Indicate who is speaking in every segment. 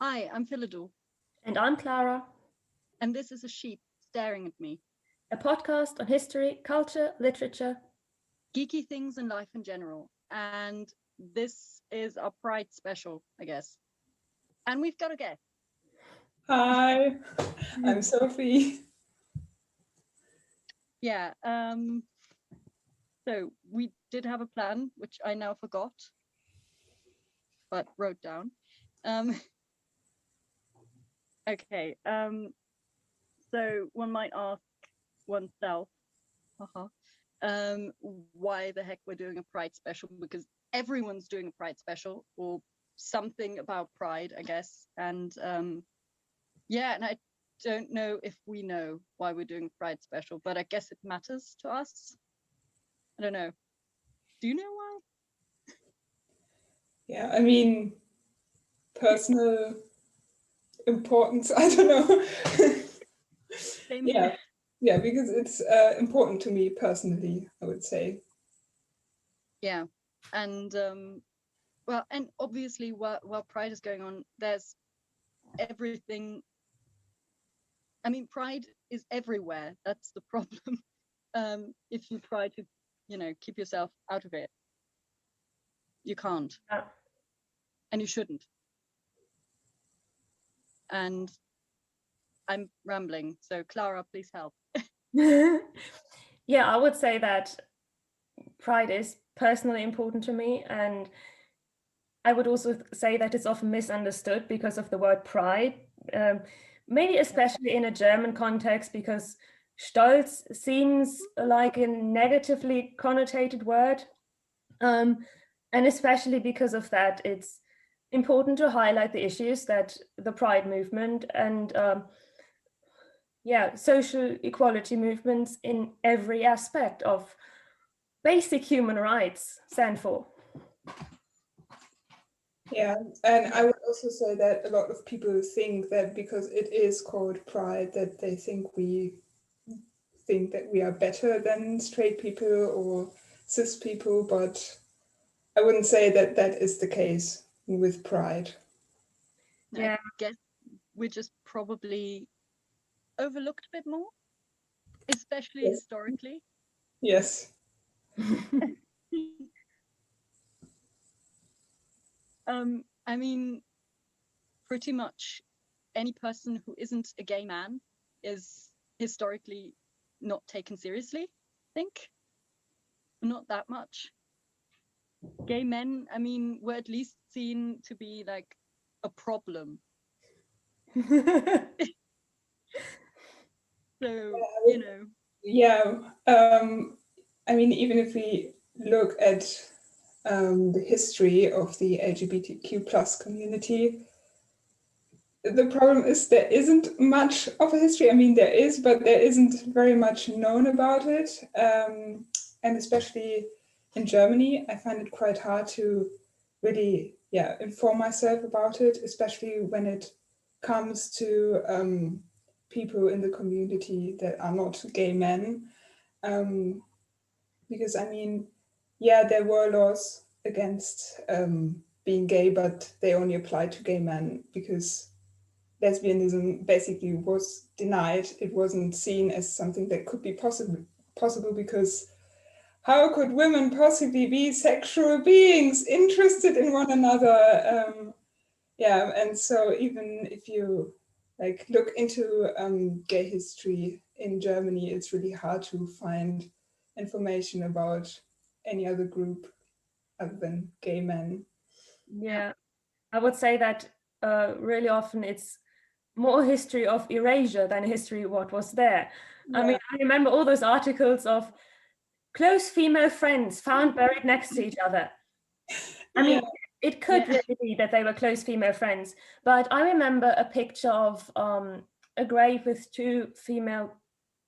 Speaker 1: Hi, I'm Philidor,
Speaker 2: And I'm Clara,
Speaker 1: and this is a sheep staring at me.
Speaker 2: a podcast on history, culture, literature.
Speaker 1: Geeky things in life in general. And this is our Pride special, I guess. And we've got a guest.
Speaker 3: Hi, I'm Sophie.
Speaker 1: Yeah. So we did have a plan, which I now forgot, but wrote down. Um, okay. So one might ask oneself, haha, why the heck we're doing a Pride special, because everyone's doing a Pride special or something about Pride, I guess. And yeah, and I don't know if we know why we're doing a Pride special, but I guess it matters to us. I don't know. Do you know why?
Speaker 3: Yeah, I mean, personal importance, I don't know.
Speaker 1: Same
Speaker 3: Yeah,
Speaker 1: here.
Speaker 3: yeah, because it's important to me personally, I would say.
Speaker 1: Yeah. And well, and obviously while Pride is going on, there's everything. I mean, Pride is everywhere. That's the problem. If you try to, keep yourself out of it, you can't,
Speaker 2: Uh,
Speaker 1: and you shouldn't. And I'm rambling, so Clara, please help.
Speaker 2: yeah, I would say that pride is personally important to me. And I would also say that it's often misunderstood because of the word pride, um, maybe especially in a German context, because Stolz seems like a negatively connotated word. Um, and especially because of that, it's important to highlight the issues that the Pride movement and social equality movements in every aspect of basic human rights stand for.
Speaker 3: Yeah, and I would also say that a lot of people think that because it is called pride, that they think that we are better than straight people or cis people, but I wouldn't say that that is the case with pride.
Speaker 1: I
Speaker 2: Yeah,
Speaker 1: guess we're just probably overlooked a bit more, especially
Speaker 3: Yes.
Speaker 1: historically.
Speaker 3: Yes.
Speaker 1: I mean, pretty much any person who isn't a gay man is historically not taken seriously, I think. Not that much. Gay men, I mean, were at least seen to be like a problem. So,
Speaker 3: Yeah, I mean, even if we look at the history of the LGBTQ plus community, the problem is there isn't much of a history. I mean, there is, but there isn't very much known about it. And especially in Germany, I find it quite hard to really, yeah, inform myself about it, especially when it comes to people in the community that are not gay men. Um, because I mean, yeah, there were laws against being gay, but they only applied to gay men because lesbianism basically was denied. It wasn't seen as something that could be possible because how could women possibly be sexual beings interested in one another? Yeah, and so even if you like look into gay history in Germany, it's really hard to find information about any other group other than gay men.
Speaker 1: yeah,
Speaker 2: yeah, I would say that really often it's more history of erasure than a history of what was there. I
Speaker 3: Yeah,
Speaker 2: mean, I remember all those articles of close female friends found buried next to each other. I
Speaker 3: yeah,
Speaker 2: mean, it could
Speaker 1: yeah,
Speaker 2: really be that they were close female friends, but I remember a picture of a grave with two female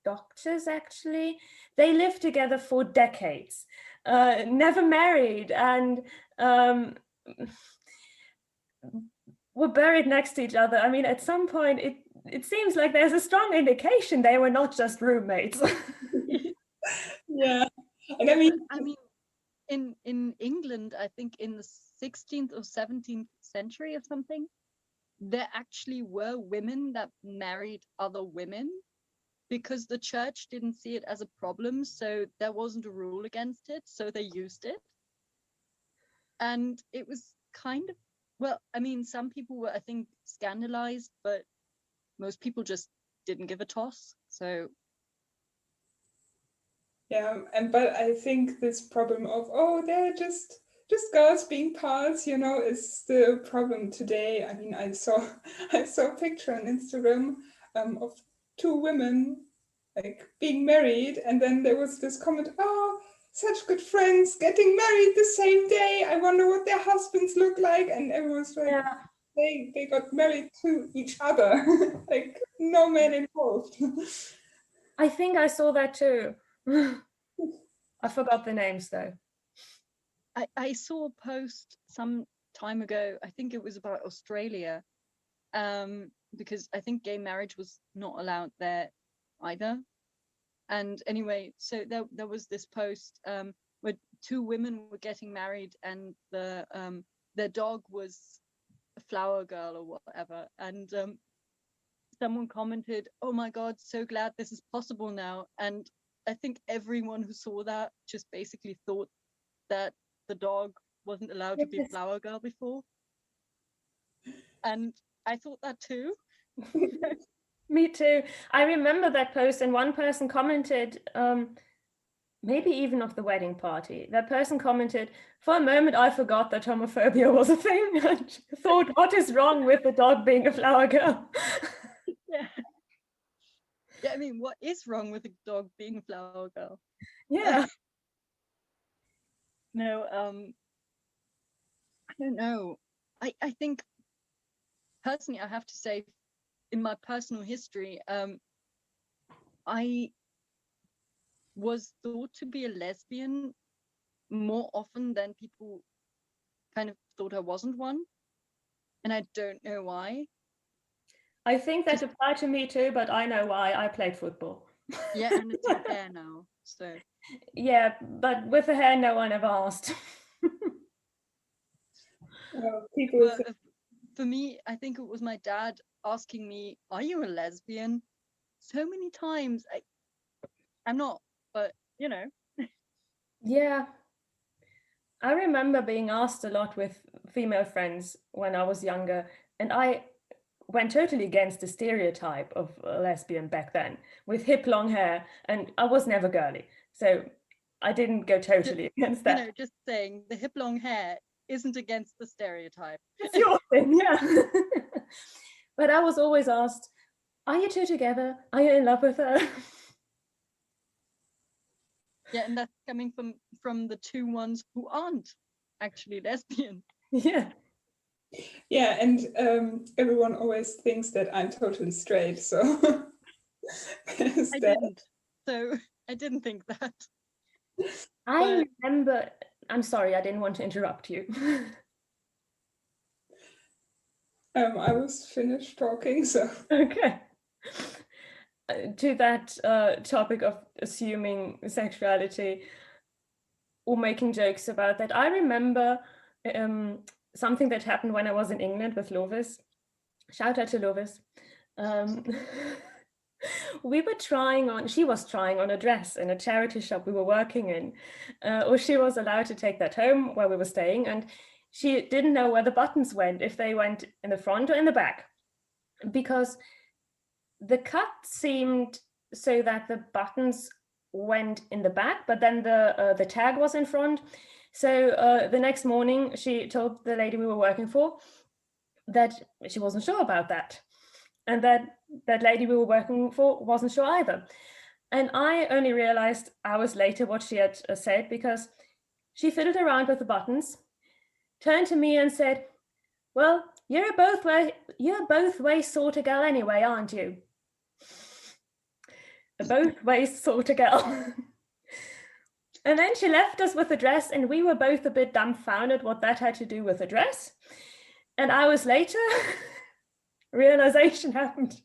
Speaker 2: doctors, actually. They lived together for decades, never married, and were buried next to each other. I mean, at some point, it seems like there's a strong indication they were not just roommates.
Speaker 3: yeah. And I
Speaker 1: yeah.
Speaker 3: mean,
Speaker 1: But I mean, in England, I think in the 16th or 17th century or something, there actually were women that married other women because the church didn't see it as a problem, so there wasn't a rule against it, so they used it. And it was kind of, well, I mean, some people were, I think, scandalized, but most people just didn't give a toss. So
Speaker 3: Yeah, but I think this problem of, oh, they're just girls being pals, you know, is the problem today. I mean, I saw a picture on Instagram of two women like being married, and then there was this comment, oh, such good friends getting married the same day. I wonder what their husbands look like. And everyone's like,
Speaker 2: Yeah.
Speaker 3: they got married to each other, like no man involved.
Speaker 2: I think I saw that too. I forgot the names though.
Speaker 1: I saw a post some time ago, I think it was about Australia, because I think gay marriage was not allowed there either. And anyway, so there was this post where two women were getting married, and their dog was a flower girl or whatever. And someone commented, "Oh my God, so glad this is possible now." And I think everyone who saw that just basically thought that the dog wasn't allowed to be a
Speaker 2: Yes.
Speaker 1: flower girl before. And I thought that too.
Speaker 2: Me too. I remember that post, and one person commented, maybe even of the wedding party. That person commented, for a moment I forgot that homophobia was a thing and thought, what is wrong with the dog being a flower girl?
Speaker 1: Yeah. Yeah, I mean, what is wrong with a dog being a flower girl?
Speaker 2: Yeah.
Speaker 1: No, I don't know. I think personally, I have to say, in my personal history, I was thought to be a lesbian more often than people kind of thought I wasn't one. And I don't know why.
Speaker 2: I think that applied to me too, but I know why. I played football.
Speaker 1: Yeah, and it's your hair now. So
Speaker 2: Yeah, but with the hair, no one ever asked.
Speaker 3: People
Speaker 1: but for me, I think it was my dad asking me, "Are you a lesbian?" So many times. I'm not, but you know.
Speaker 2: Yeah. I remember being asked a lot with female friends when I was younger, and I went totally against the stereotype of a lesbian back then with hip long hair, and I was never girly. So I didn't go totally against
Speaker 1: You
Speaker 2: that.
Speaker 1: know, just saying the hip long hair isn't against the stereotype.
Speaker 2: It's your thing, yeah. But I was always asked, are you two together? Are you in love with her?
Speaker 1: Yeah, and that's coming from the two ones who aren't actually lesbian.
Speaker 2: Yeah.
Speaker 3: Yeah, and everyone always thinks that I'm totally straight, so
Speaker 1: I didn't. So I didn't think that.
Speaker 2: I remember, I'm sorry, I didn't want to interrupt you.
Speaker 3: I was finished talking, so
Speaker 2: Okay. To that topic of assuming sexuality or making jokes about that, I remember something that happened when I was in England with Lovis. Shout out to Lovis. We were she was trying on a dress in a charity shop we were working in, or she was allowed to take that home where we were staying, and she didn't know where the buttons went, if they went in the front or in the back, because the cut seemed so that the buttons went in the back, but then the tag was in front. So the next morning, she told the lady we were working for that she wasn't sure about that, and that lady we were working for wasn't sure either. And I only realized hours later what she had said, because she fiddled around with the buttons, turned to me and said, "Well, you're both ways sort of girl anyway, aren't you?" A both ways sort of girl. And then she left us with the dress, and we were both a bit dumbfounded what that had to do with the dress. And hours later, realization happened.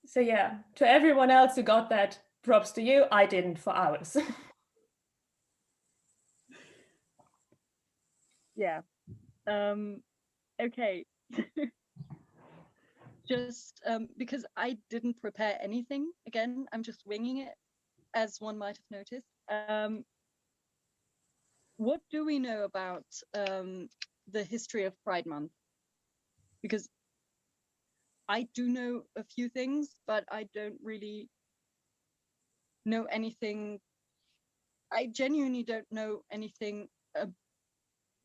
Speaker 2: So yeah, to everyone else who got that, props to you. I didn't for hours.
Speaker 1: Yeah. Okay. Just because I didn't prepare anything, again, I'm just winging it, as one might have noticed. What do we know about the history of Pride Month? Because I do know a few things, but I don't really know anything. I genuinely don't know anything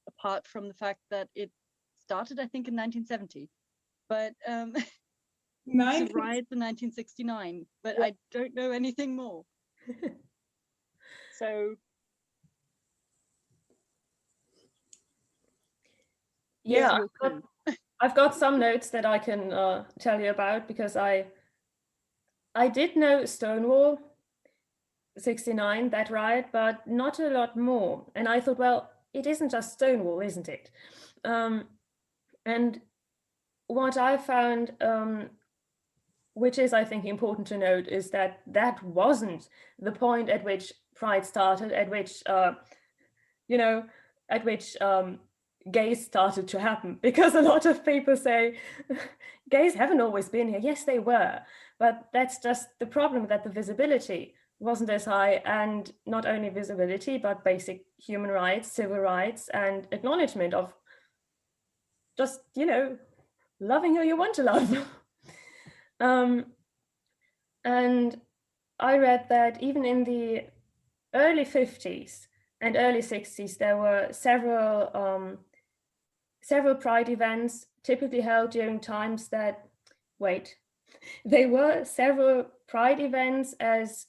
Speaker 1: apart from the fact that it started, I think, in 1970. But the riots in 1969, but I don't know anything more. So
Speaker 2: yeah,
Speaker 1: yes,
Speaker 2: I've got some notes that I can tell you about, because I did know Stonewall 69, that riot, but not a lot more. And I thought, well, it isn't just Stonewall, isn't it? And what I found, which is, I think, important to note, is that that wasn't the point at which Pride started, at which, at which gays started to happen. Because a lot of people say, gays haven't always been here. Yes, they were. But that's just the problem, that the visibility wasn't as high, and not only visibility, but basic human rights, civil rights, and acknowledgement of just, loving who you want to love. And I read that even in the early 50s and early 60s, there were several Pride events typically held during times that, there were several Pride events as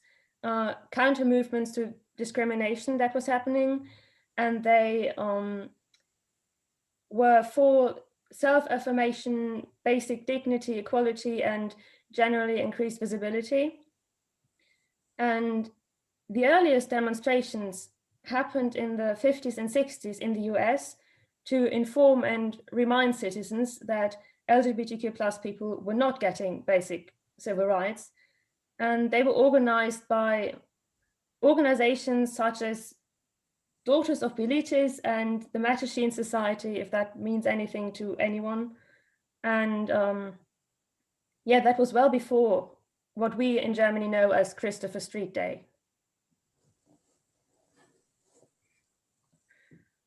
Speaker 2: counter movements to discrimination that was happening, and they were for self-affirmation, basic dignity, equality, and generally increased visibility. And the earliest demonstrations happened in the 50s and 60s in the US to inform and remind citizens that LGBTQ plus people were not getting basic civil rights. And they were organized by organizations such as Daughters of Bilitis and the Mattachine Society, if that means anything to anyone. And that was well before what we in Germany know as Christopher Street Day.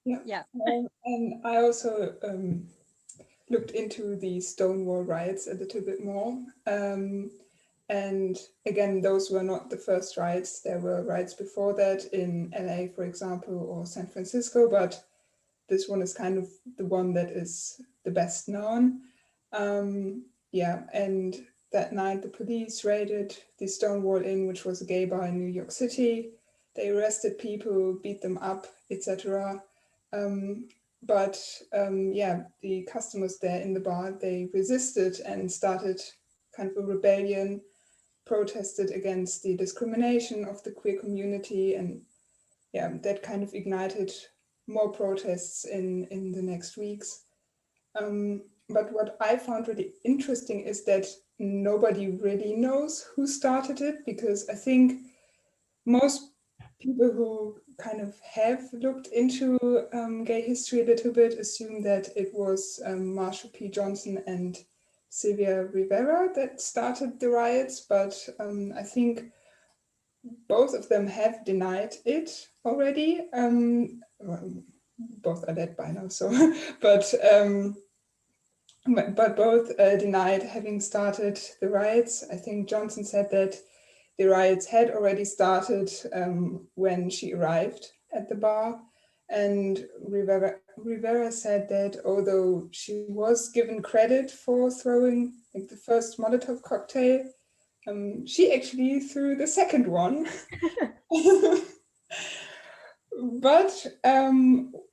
Speaker 3: Yeah. And I also looked into the Stonewall riots a little bit more. And again, those were not the first riots. There were riots before that in LA, for example, or San Francisco, but this one is kind of the one that is the best known. And that night the police raided the Stonewall Inn, which was a gay bar in New York City. They arrested people, beat them up, etc. The customers there in the bar, they resisted and started kind of a rebellion, protested against the discrimination of the queer community, and that kind of ignited more protests in the next weeks. But what I found really interesting is that nobody really knows who started it, because I think most people who kind of have looked into gay history a little bit assume that it was Marsha P. Johnson and Sylvia Rivera that started the riots, but I think both of them have denied it already. Both are dead by now, so but both denied having started the riots. I think Johnson said that the riots had already started when she arrived at the bar, and Rivera said that although she was given credit for throwing like the first Molotov cocktail, she actually threw the second one. But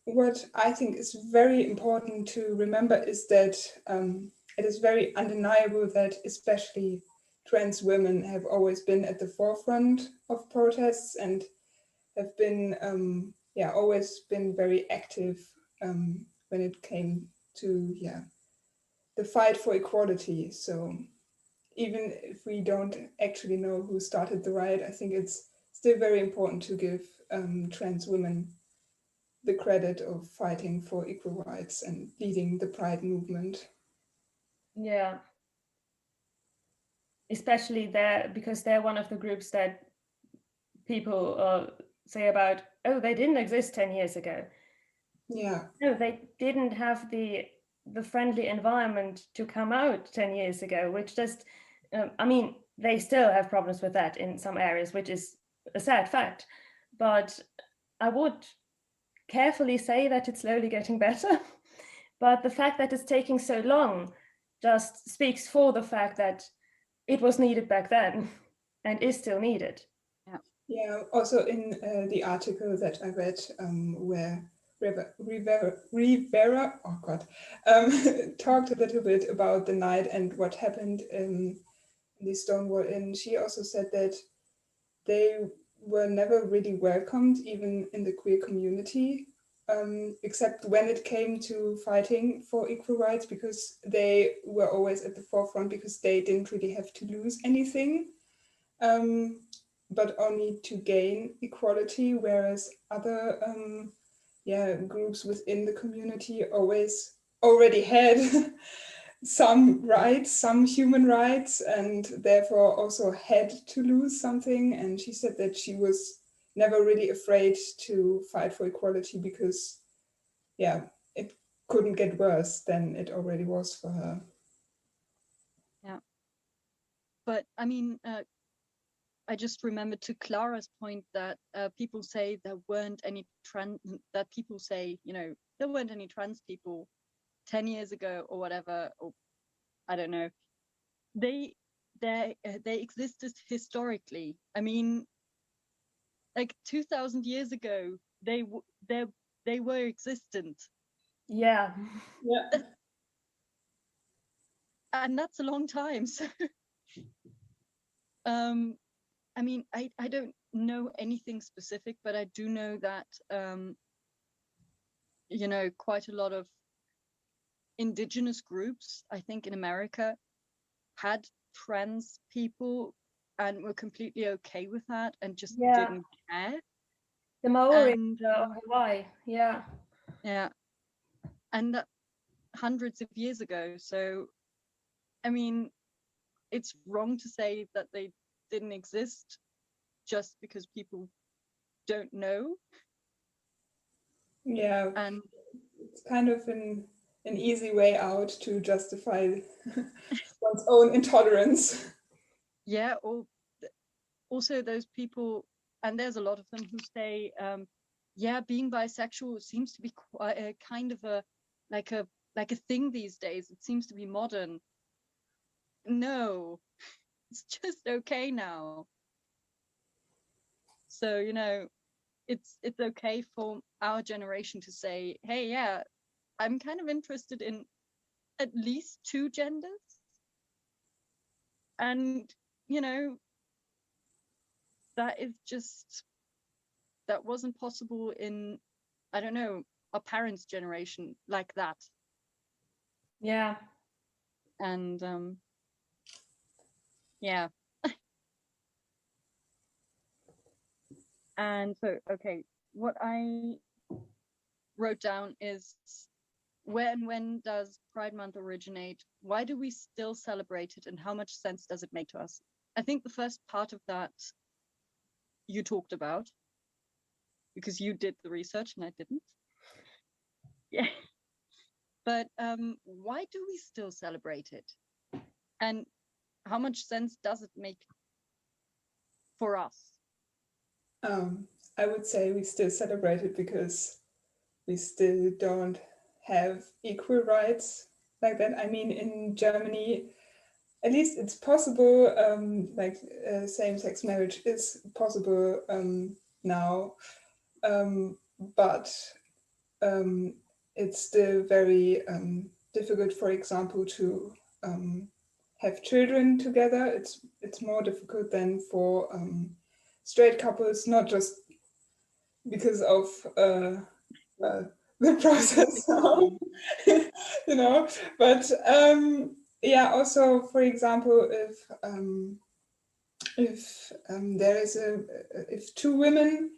Speaker 3: what I think is very important to remember is that it is very undeniable that especially trans women have always been at the forefront of protests and have been, always been very active when it came to, the fight for equality. So even if we don't actually know who started the riot, I think it's still very important to give trans women the credit of fighting for equal rights and leading the Pride movement.
Speaker 2: Yeah. Especially there, because they're one of the groups that people say about, oh, they didn't exist 10 years ago.
Speaker 3: Yeah.
Speaker 2: No, they didn't have the friendly environment to come out 10 years ago, which just, I mean, they still have problems with that in some areas, which is a sad fact. But I would carefully say that it's slowly getting better. But the fact that it's taking so long just speaks for the fact that it was needed back then and is still needed.
Speaker 3: Yeah, also in the article that I read where Rivera oh God, talked a little bit about the night and what happened in the Stonewall Inn, she also said that they were never really welcomed, even in the queer community, except when it came to fighting for equal rights, because they were always at the forefront because they didn't really have to lose anything. But only to gain equality, whereas other groups within the community always already had some rights, some human rights, and therefore also had to lose something. And she said that she was never really afraid to fight for equality because, it couldn't get worse than it already was for her.
Speaker 1: Yeah. But I mean, I just remembered to Clara's point that people say there weren't any that people say, there weren't any trans people 10 years ago or whatever, or I don't know. They existed historically. I mean, like 2000 years ago, they were existent.
Speaker 2: Yeah.
Speaker 3: Yeah.
Speaker 1: And that's a long time. So I mean, I don't know anything specific, but I do know that, quite a lot of indigenous groups, I think in America, had trans people and were completely okay with that and just didn't care.
Speaker 2: The Maori
Speaker 1: And,
Speaker 2: of Hawaii, yeah.
Speaker 1: Yeah. And that hundreds of years ago. So, I mean, it's wrong to say that they didn't exist just because people don't know.
Speaker 3: Yeah,
Speaker 1: And
Speaker 3: it's kind of an easy way out to justify one's own intolerance.
Speaker 1: yeah, or also those people, and there's a lot of them who say, being bisexual seems to be quite a kind of a like a thing these days. It seems to be modern. No, it's just okay now. So, it's okay for our generation to say, hey, yeah, I'm kind of interested in at least two genders. And, that wasn't possible in, I don't know, our parents' generation like that.
Speaker 2: Yeah.
Speaker 1: And yeah. And so, okay, what I wrote down is, where and when does Pride Month originate? Why do we still celebrate it? And how much sense does it make to us? I think the first part of that you talked about, because you did the research and I didn't. Yeah. But why do we still celebrate it? And how much sense does it make for us?
Speaker 3: I would say we still celebrate it because we still don't have equal rights like that. I mean, in Germany, at least it's possible, same-sex marriage is possible now, but it's still very difficult, for example, to have children together. It's more difficult than for straight couples, not just because of the process, but also, for example, if there is if two women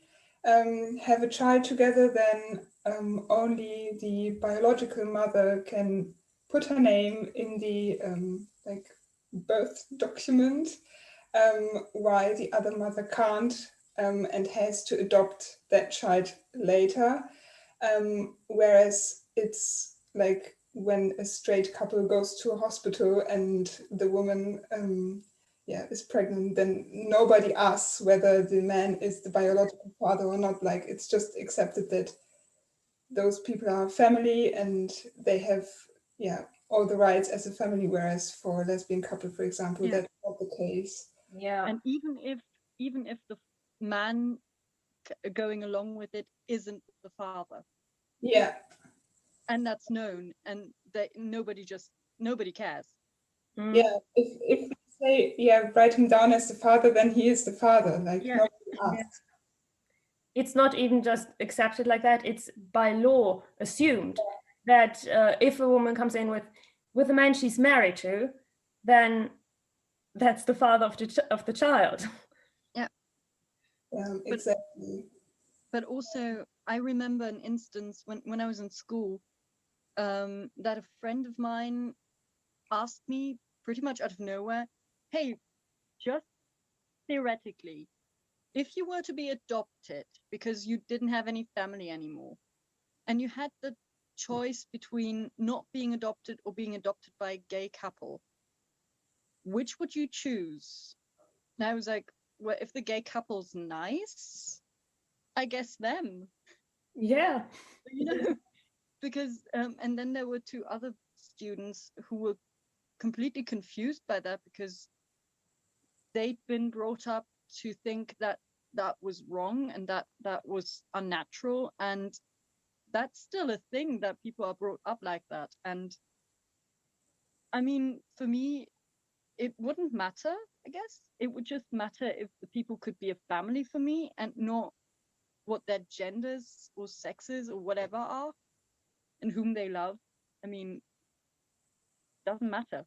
Speaker 3: have a child together, then only the biological mother can put her name in the like birth document, while the other mother can't, and has to adopt that child later. Whereas it's like when a straight couple goes to a hospital and the woman is pregnant, then nobody asks whether the man is the biological father or not. Like, it's just accepted that those people are family and they have all the rights as a family, whereas for a lesbian couple, for example,
Speaker 1: Yeah.
Speaker 3: that's not the case.
Speaker 2: Yeah.
Speaker 1: And even if the man going along with it isn't the father,
Speaker 3: Yeah.
Speaker 1: and that's known, and that nobody cares.
Speaker 2: Mm.
Speaker 3: Yeah, if we say, write him down as the father, then he is the father. Like,
Speaker 1: Yeah.
Speaker 3: nobody asks.
Speaker 2: It's not even just accepted like that. It's by law assumed that if a woman comes in with a man she's married to, then that's the father of the child.
Speaker 3: Exactly.
Speaker 1: But also, I remember an instance when I was in school, that a friend of mine asked me pretty much out of nowhere, hey, just theoretically, if you were to be adopted because you didn't have any family anymore, and you had the choice between not being adopted or being adopted by a gay couple, which would you choose? And I was like, well, if the gay couple's nice, I guess them.
Speaker 2: Yeah.
Speaker 1: You know, because and then there were two other students who were completely confused by that, because they'd been brought up to think that that was wrong and that was unnatural, and that's still a thing, that people are brought up like that. And I mean, for me, it wouldn't matter. I guess it would just matter if the people could be a family for me, and not what their genders or sexes or whatever are and whom they love. I mean, doesn't matter.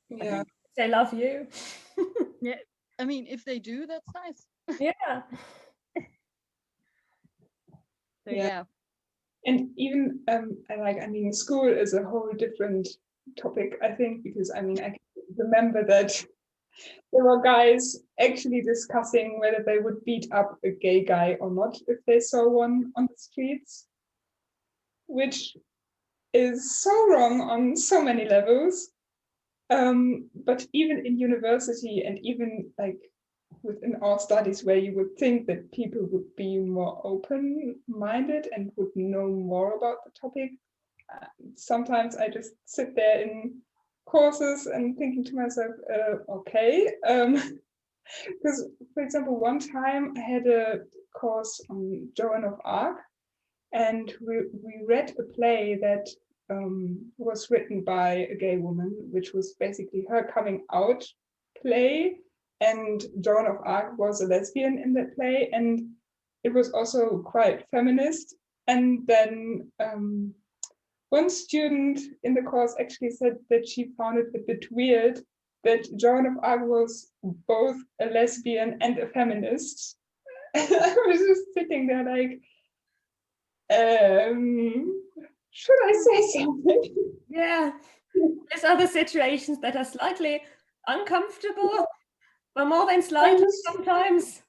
Speaker 3: Yeah.
Speaker 2: They love you.
Speaker 1: Yeah, I mean, if they do, that's nice.
Speaker 2: Yeah.
Speaker 1: So
Speaker 3: Yeah.
Speaker 1: yeah.
Speaker 3: And even school is a whole different topic, I think, because I can remember that there were guys actually discussing whether they would beat up a gay guy or not if they saw one on the streets, which is so wrong on so many levels. But even in university, and even like within our studies, where you would think that people would be more open-minded and would know more about the topic, sometimes I just sit there in courses and thinking to myself, okay. Because, for example, one time I had a course on Joan of Arc, and we read a play that was written by a gay woman, which was basically her coming out play. And Joan of Arc was a lesbian in that play, and it was also quite feminist. And then one student in the course actually said that she found it a bit weird that Joan of Arc was both a lesbian and a feminist. I was just sitting there like, should I say something?
Speaker 2: Yeah. There's other situations that are slightly uncomfortable, but more than slightly sometimes.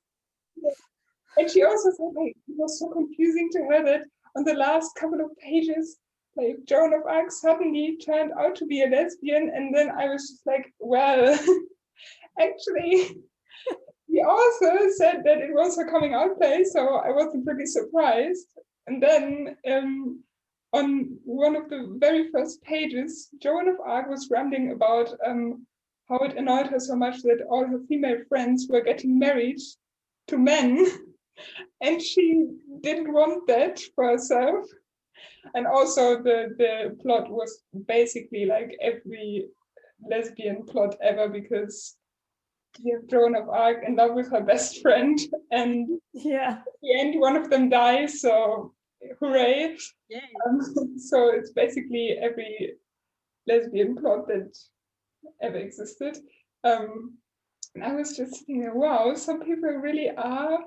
Speaker 3: And she also said, like, it was so confusing to her that on the last couple of pages, like, Joan of Arc suddenly turned out to be a lesbian. And then I was just like, well, actually, the author said that it was her coming out play, so I wasn't really surprised. And then on one of the very first pages, Joan of Arc was rambling about how it annoyed her so much that all her female friends were getting married to men, and she didn't want that for herself. And also the plot was basically like every lesbian plot ever, because you have Joan of Arc in love with her best friend, and
Speaker 2: yeah,
Speaker 3: at the end one of them dies, so hooray. So it's basically every lesbian plot that ever existed. And I was just thinking, wow, some people really are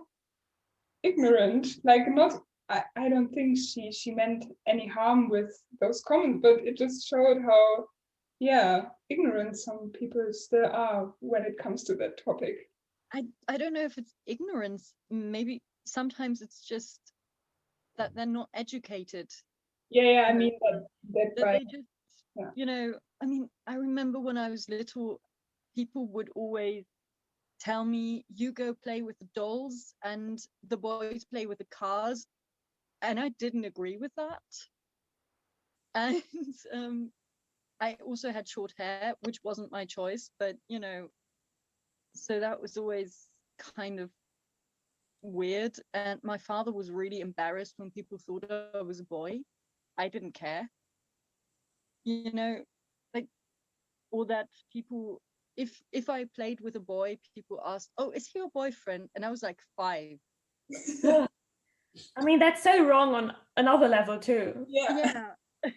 Speaker 3: ignorant. Like not, I don't think she meant any harm with those comments, but it just showed how, yeah, ignorant some people still are when it comes to that topic.
Speaker 1: I don't know if it's ignorance. Maybe sometimes it's just that they're not educated.
Speaker 3: Yeah, I
Speaker 1: you know,
Speaker 3: mean that
Speaker 1: that
Speaker 3: by
Speaker 1: they just,
Speaker 3: yeah.
Speaker 1: I mean, I remember when I was little, people would always tell me, you go play with the dolls and the boys play with the cars. And I didn't agree with that. And I also had short hair, which wasn't my choice, but so that was always kind of weird. And my father was really embarrassed when people thought I was a boy. I didn't care, like, or that people, if I played with a boy, people asked, oh, is he your boyfriend? And I was like 5.
Speaker 2: I mean, that's so wrong on another level too.
Speaker 3: Yeah.
Speaker 1: Yeah.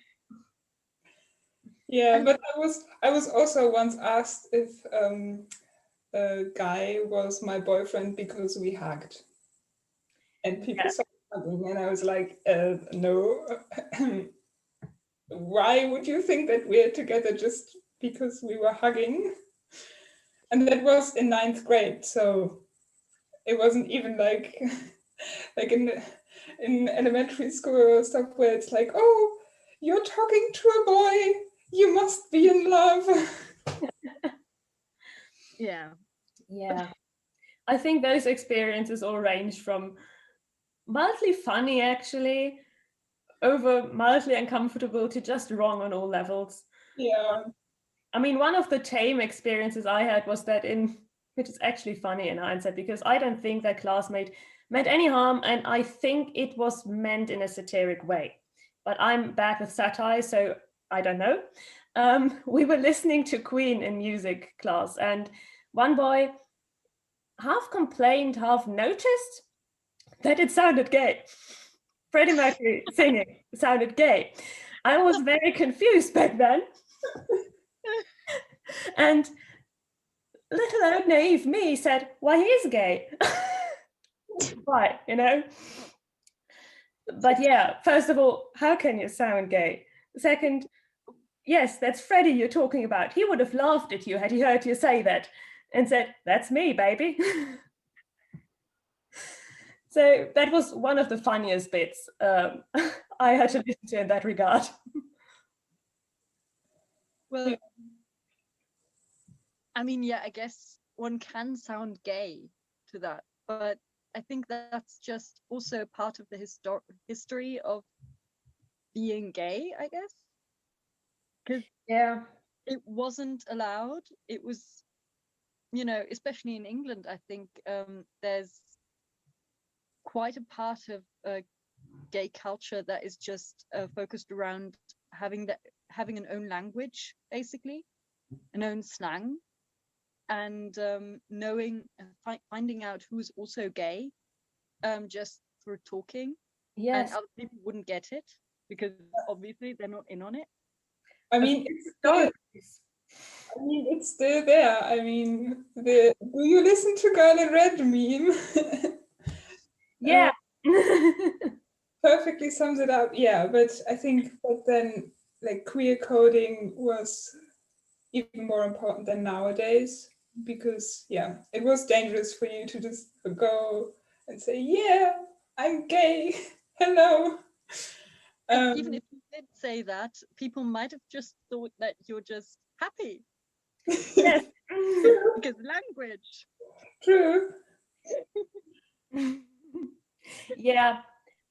Speaker 3: Yeah, but I was also once asked if a guy was my boyfriend because we hugged, and people said hugging, and I was like, no. Why would you think that we're together just because we were hugging? And that was in 9th grade, so it wasn't even like like in elementary school or stuff where it's like, oh, you're talking to a boy, you must be in love.
Speaker 2: Yeah, I think those experiences all range from mildly funny, actually, over mildly uncomfortable, to just wrong on all levels.
Speaker 3: Yeah.
Speaker 2: I mean, one of the tame experiences I had was that which is actually funny in hindsight, because I don't think that classmate meant any harm, and I think it was meant in a satiric way. But I'm bad with satire, so I don't know. We were listening to Queen in music class, and one boy half complained, half noticed that it sounded gay. Freddie Mercury singing sounded gay. I was very confused back then. And little old naive me said, why, he is gay. Why, But yeah, first of all, how can you sound gay? Second, yes, that's Freddie you're talking about. He would have laughed at you had he heard you say that and said, that's me, baby. So that was one of the funniest bits I had to listen to in that regard.
Speaker 1: Well, I mean, yeah, I guess one can sound gay to that, but I think that's just also part of the history of being gay, I guess. Because
Speaker 2: yeah,
Speaker 1: it wasn't allowed. It was, especially in England, I think there's quite a part of gay culture that is just focused around having an own language, basically, an own slang, and finding out who's also gay just through talking.
Speaker 2: yes.
Speaker 1: And other people wouldn't get it because obviously they're not in on it.
Speaker 3: I mean, it's still there. I mean, do you listen to Girl in Red meme?
Speaker 2: Yeah.
Speaker 3: Perfectly sums it up. Yeah, but I think that then, like, queer coding was even more important than nowadays, because yeah, it was dangerous for you to just go and say, yeah, I'm gay. Hello.
Speaker 1: And even if you did say that, people might have just thought that you're just happy.
Speaker 2: Yes.
Speaker 1: Because language.
Speaker 3: True.
Speaker 2: Yeah,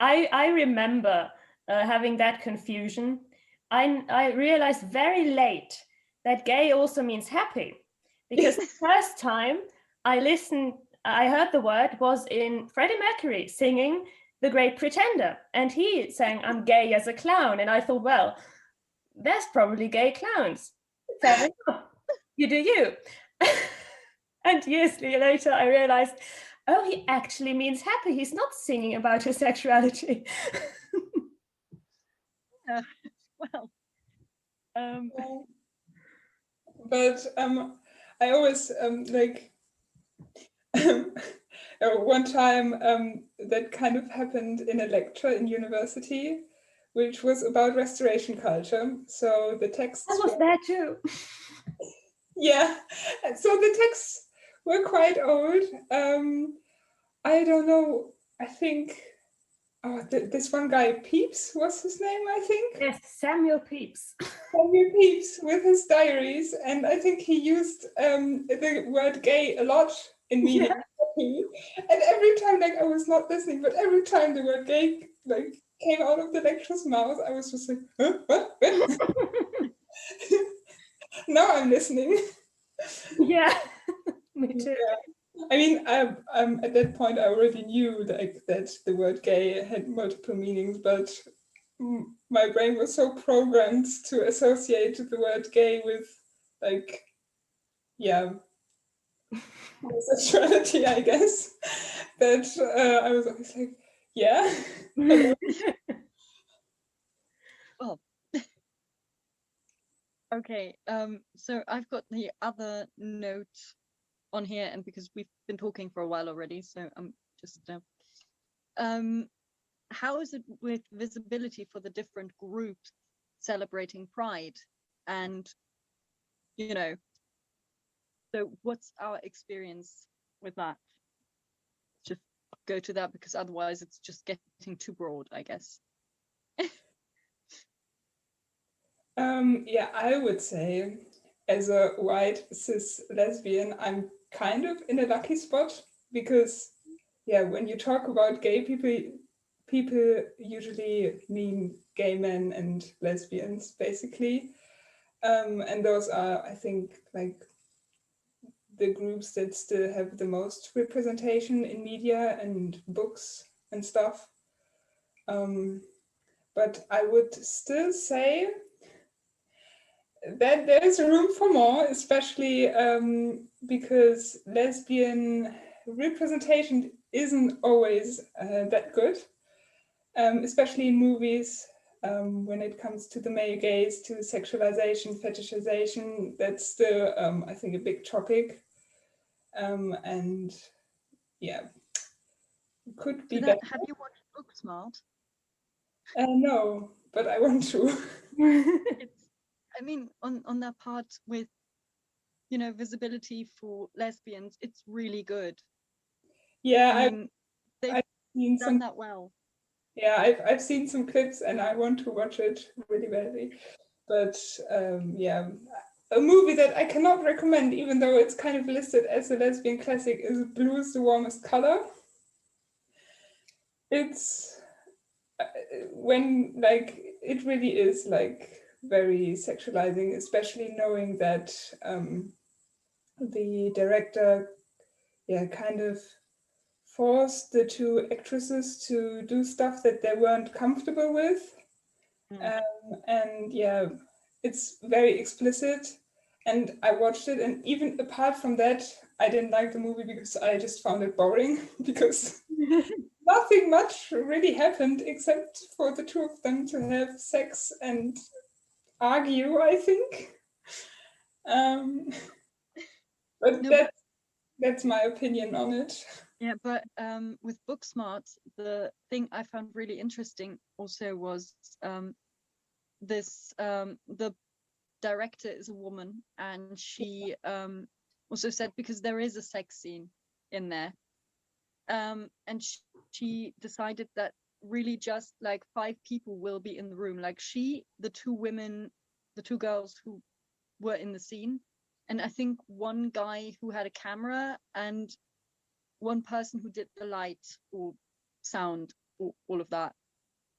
Speaker 2: I remember having that confusion. I realized very late that gay also means happy, because the first time I heard the word was in Freddie Mercury singing The Great Pretender, and he sang, I'm gay as a clown, and I thought, well, there's probably gay clowns. Fair enough. You do you. And years later, I realized, oh, he actually means happy. He's not singing about his sexuality.
Speaker 1: Yeah, well.
Speaker 3: But I always like one time that kind of happened in a lecture in university, which was about restoration culture. So the texts
Speaker 2: I was there too.
Speaker 3: yeah, so the texts were quite old. I don't know, I think this one guy, Pepys was his name, I think.
Speaker 2: Yes, Samuel Pepys.
Speaker 3: Samuel Pepys with his diaries, and I think he used the word gay a lot in media. And every time, like, I was not listening, but every time the word gay like came out of the lecturer's mouth, I was just like, huh? What? Now I'm listening.
Speaker 2: Yeah, me too.
Speaker 3: Yeah. I mean, at that point, I already knew like that the word gay had multiple meanings, but my brain was so programmed to associate the word gay with, like, yeah, homosexuality, I guess, that I was always like, yeah.
Speaker 1: Well, okay. So I've got the other note on here, and because we've been talking for a while already, so I'm just how is it with visibility for the different groups celebrating Pride? And, you know, so what's our experience with that? Just go to that, because otherwise it's just getting too broad, I guess.
Speaker 3: Yeah, I would say as a white cis lesbian, I'm kind of in a lucky spot because, yeah, when you talk about gay people, people usually mean gay men and lesbians, basically. And those are, I think, like the groups that still have the most representation in media and books and stuff. But I would still say that there's room for more, especially because lesbian representation isn't always that good, especially in movies. When it comes to the male gaze, to sexualization, fetishization, that's still, I think, a big topic. And yeah, could be better.
Speaker 1: Have you watched Booksmart?
Speaker 3: No, but I want to.
Speaker 1: It's, I mean, on that part with, you know, visibility for lesbians, it's really good.
Speaker 3: Yeah,
Speaker 1: I mean, they've
Speaker 3: seen
Speaker 1: done
Speaker 3: some.
Speaker 1: that well.
Speaker 3: Yeah, I've seen some clips and I want to watch it really badly. But yeah, a movie that I cannot recommend, even though it's kind of listed as a lesbian classic, is Blue is the Warmest Color. It's when, like, it really is like very sexualizing, especially knowing that the director, yeah, kind of forced the two actresses to do stuff that they weren't comfortable with. And yeah, it's very explicit. And I watched it, and even apart from that, I didn't like the movie because I just found it boring because nothing much really happened except for the two of them to have sex and argue, I think. But
Speaker 1: No,
Speaker 3: that's my opinion on it.
Speaker 1: yeah, but with Booksmart, the thing I found really interesting also was the director is a woman, and she also said, because there is a sex scene in there, and she decided that really just like 5 people will be in the room, like the 2 women, the 2 girls who were in the scene, and I think one guy who had a camera and one person who did the light or sound or all of that.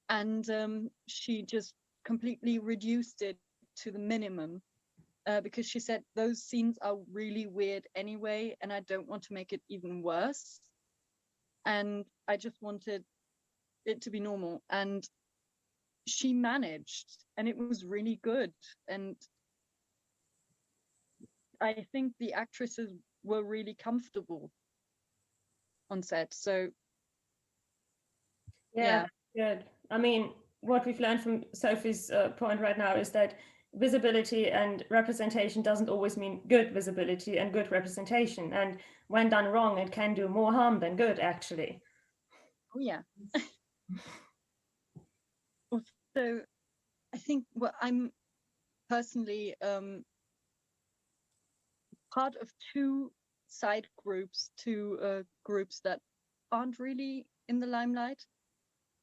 Speaker 1: And she just completely reduced it to the minimum, because she said those scenes are really weird anyway, and I don't want to make it even worse. And I just wanted it to be normal. And she managed, and it was really good. And I think the actresses were really comfortable on set. So
Speaker 2: Yeah, good. I mean, what we've learned from Sophie's point right now is that visibility and representation doesn't always mean good visibility and good representation. And when done wrong, it can do more harm than good, actually.
Speaker 1: Oh yeah. So I think I'm personally part of two side groups, two groups that aren't really in the limelight.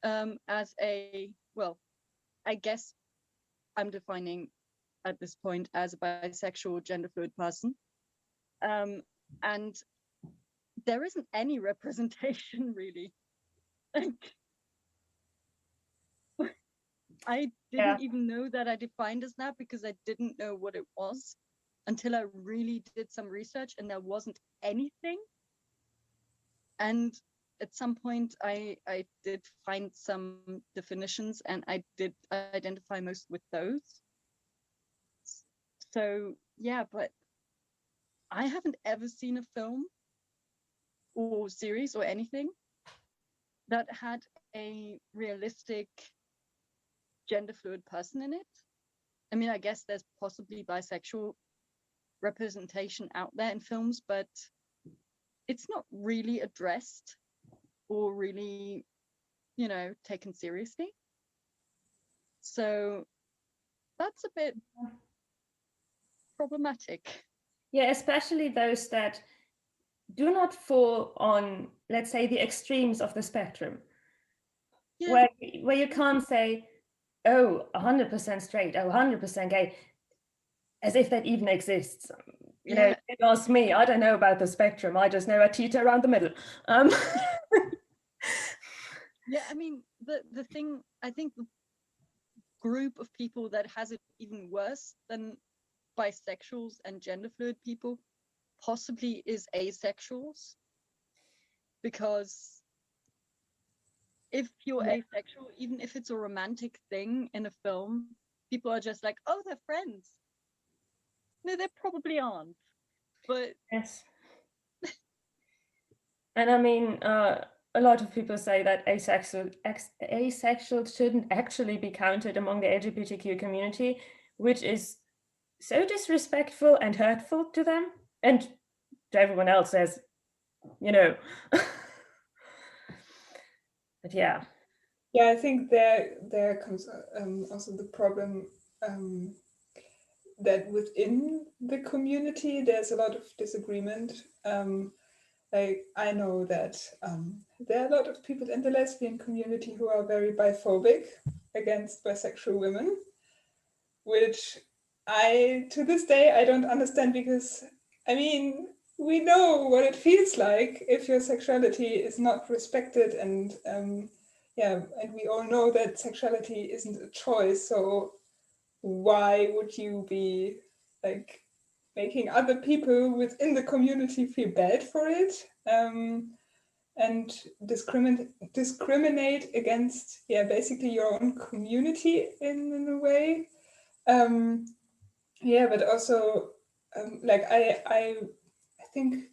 Speaker 1: As a, well, I guess I'm defining at this point as a bisexual, gender fluid person. And there isn't any representation really. Like, I didn't even know that I defined as that because I didn't know what it was until I really did some research, and there wasn't anything. And at some point I did find some definitions, and I did identify most with those. So yeah, but I haven't ever seen a film or series or anything that had a realistic gender fluid person in it. I mean, I guess there's possibly bisexual representation out there in films, but it's not really addressed or really, taken seriously. So that's a bit problematic.
Speaker 2: Yeah, especially those that do not fall on, let's say, the extremes of the spectrum,
Speaker 1: Yeah.
Speaker 2: where you can't say, oh, 100% straight, oh, 100% gay, as if that even exists. You know, if you ask me, I don't know about the spectrum. I just know a teeter around the middle.
Speaker 1: Yeah, I mean, the thing, I think the group of people that has it even worse than bisexuals and gender fluid people possibly is asexuals, because if you're asexual, even if it's a romantic thing in a film, people are just like, oh, they're friends. No, they probably aren't. But
Speaker 2: yes. And I mean, a lot of people say that asexual shouldn't actually be counted among the LGBTQ community, which is so disrespectful and hurtful to them and to everyone else, as you know. But yeah.
Speaker 3: Yeah, I think there comes also the problem that within the community there's a lot of disagreement. Like, I know that there are a lot of people in the lesbian community who are very biphobic against bisexual women, which to this day, I don't understand, because, I mean, we know what it feels like if your sexuality is not respected, and and we all know that sexuality isn't a choice. So why would you be like making other people within the community feel bad for it, and discriminate against basically your own community in a way. But also like I think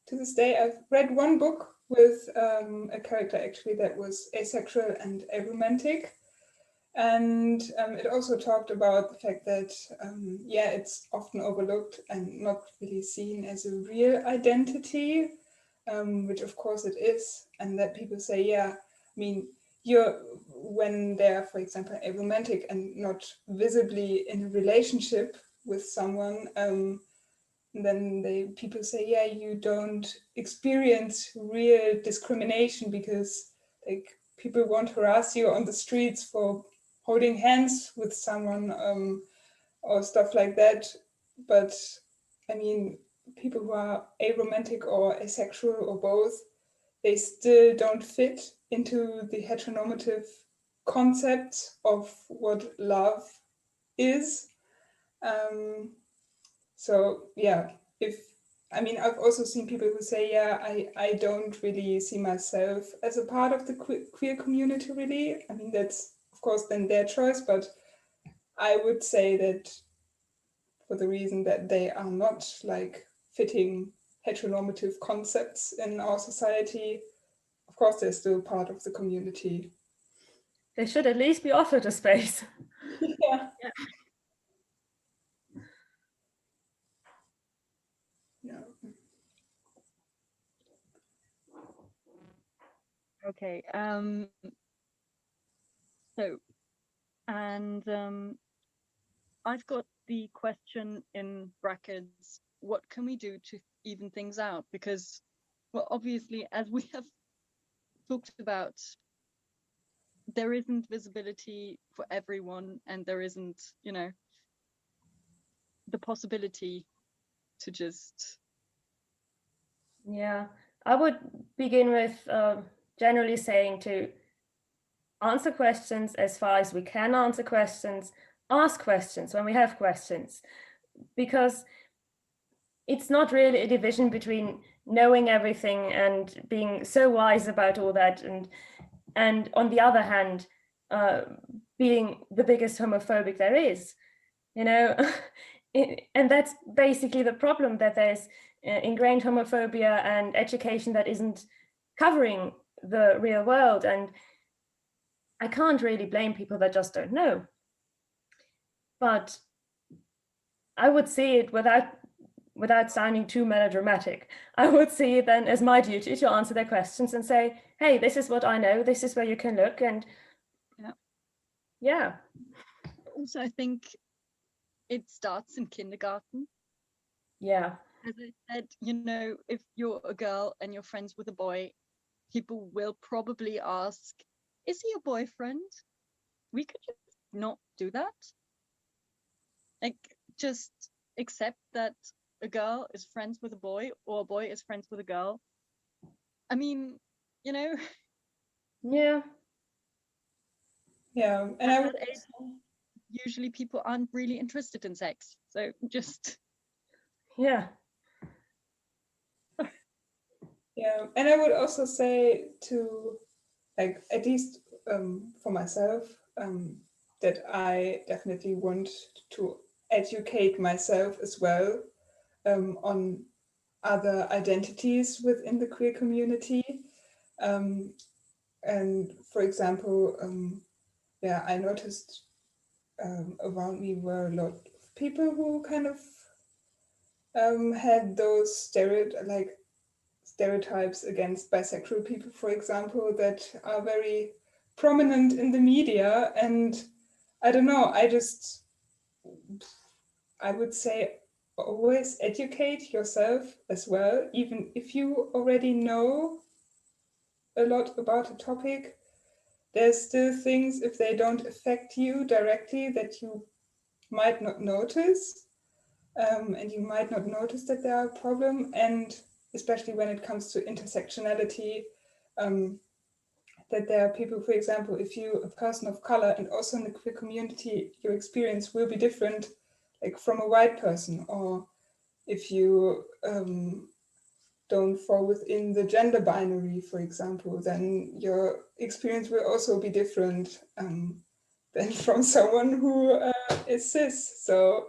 Speaker 3: to this day I've read one book with a character actually that was asexual and aromantic. And it also talked about the fact that, it's often overlooked and not really seen as a real identity, which of course it is. And that people say, I mean, when they're, for example, aromantic and not visibly in a relationship with someone, then people say, you don't experience real discrimination, because like people won't harass you on the streets for holding hands with someone, or stuff like that. But I mean, people who are aromantic or asexual or both, they still don't fit into the heteronormative concept of what love is. So I've also seen people who say, I don't really see myself as a part of the queer community, really. I mean, that's of course then their choice, but I would say that for the reason that they are not like fitting heteronormative concepts in our society, of course they're still part of the community.
Speaker 2: They should at least be offered a space.
Speaker 3: Yeah.
Speaker 1: Okay. So, and I've got the question in brackets, what can we do to even things out? Because, well, obviously, as we have talked about, there isn't visibility for everyone, and there isn't, the possibility to just.
Speaker 2: Yeah, I would begin with generally saying to answer questions as far as we can answer questions, ask questions when we have questions, because it's not really a division between knowing everything and being so wise about all that, and on the other hand, being the biggest homophobic there is, and that's basically the problem, that there's ingrained homophobia and education that isn't covering the real world. And I can't really blame people that just don't know. But I would see it without sounding too melodramatic. I would see it then as my duty to answer their questions and say, hey, this is what I know, this is where you can look. And yeah.
Speaker 1: Also, I think it starts in kindergarten.
Speaker 2: Yeah.
Speaker 1: As I said, if you're a girl and you're friends with a boy, people will probably ask, is he your boyfriend? We could just not do that. Like, just accept that a girl is friends with a boy or a boy is friends with a girl. I mean,
Speaker 2: Yeah.
Speaker 3: Yeah, and I would
Speaker 1: usually people aren't really interested in sex, so just.
Speaker 2: Yeah.
Speaker 3: Yeah, and I would also say to, like, at least for myself, that I definitely want to educate myself as well on other identities within the queer community. And for example, I noticed around me were a lot of people who kind of had those stereotypes against bisexual people, for example, that are very prominent in the media. And I don't know, I would say always educate yourself as well, even if you already know a lot about a topic. There's still things, if they don't affect you directly, that you might not notice. And you might not notice that there are a problem. And especially when it comes to intersectionality, that there are people, for example, if you're a person of color and also in the queer community, your experience will be different, like from a white person, or if you don't fall within the gender binary, for example, then your experience will also be different than from someone who is cis. So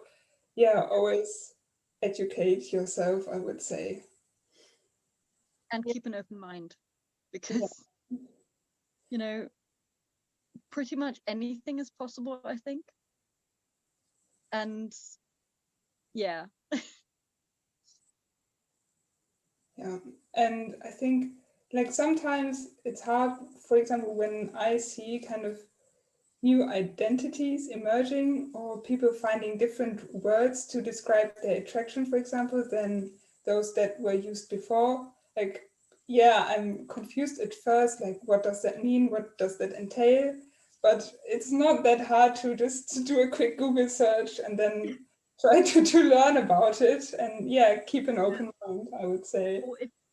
Speaker 3: yeah, always educate yourself, I would say.
Speaker 1: And keep an open mind, because, pretty much anything is possible, I think. And yeah.
Speaker 3: Yeah, and I think like sometimes it's hard, for example, when I see kind of new identities emerging or people finding different words to describe their attraction, for example, than those that were used before. Like, yeah, I'm confused at first, like, what does that mean? What does that entail? But it's not that hard to just do a quick Google search and then try to learn about it. And yeah, keep an open mind, I would say.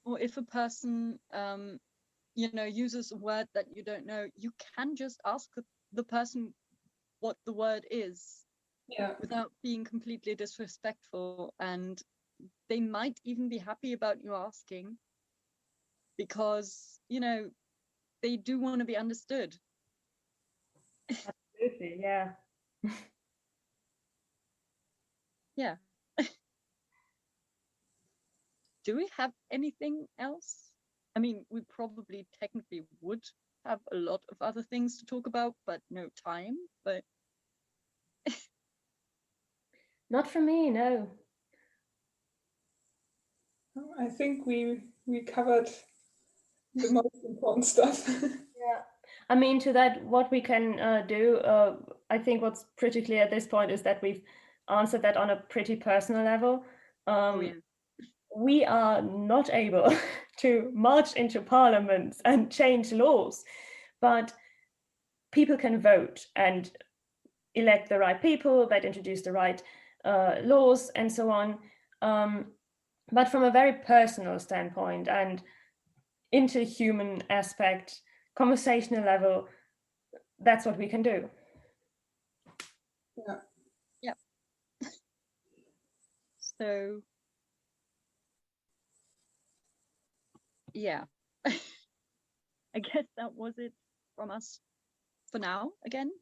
Speaker 1: Or if a person, uses a word that you don't know, you can just ask the person what the word is, without being completely disrespectful, and they might even be happy about you asking, because they do want to be understood.
Speaker 2: Absolutely, yeah.
Speaker 1: Yeah. Do we have anything else? I mean, we probably technically would have a lot of other things to talk about, but no time. But
Speaker 2: Not for me, no.
Speaker 3: I think we covered the most important stuff.
Speaker 2: Yeah, I mean, to that, what we can do, I think what's pretty clear at this point is that we've answered that on a pretty personal level.
Speaker 1: Oh yeah.
Speaker 2: We are not able to march into parliaments and change laws, but people can vote and elect the right people that introduce the right laws and so on. But from a very personal standpoint and interhuman aspect, conversational level, that's what we can do.
Speaker 3: Yeah.
Speaker 1: Yep. So yeah, I guess that was it from us for now. Again,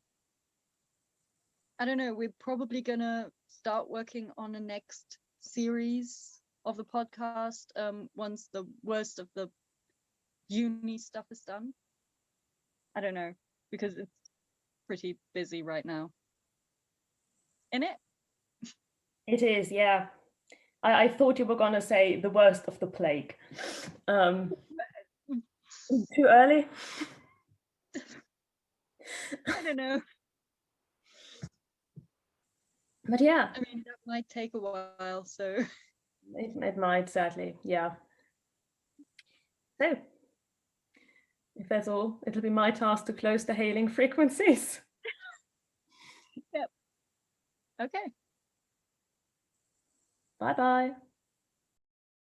Speaker 1: I don't know, we're probably gonna start working on a next series of the podcast once the worst of the uni stuff is done. I don't know, because it's pretty busy right now. In it?
Speaker 2: It is, yeah. I thought you were gonna say the worst of the plague. Too early?
Speaker 1: I don't know.
Speaker 2: But yeah,
Speaker 1: I mean, that might take a while, so
Speaker 2: it might, sadly, yeah. So, if that's all, it'll be my task to close the hailing frequencies.
Speaker 1: yep. Okay.
Speaker 2: Bye-bye.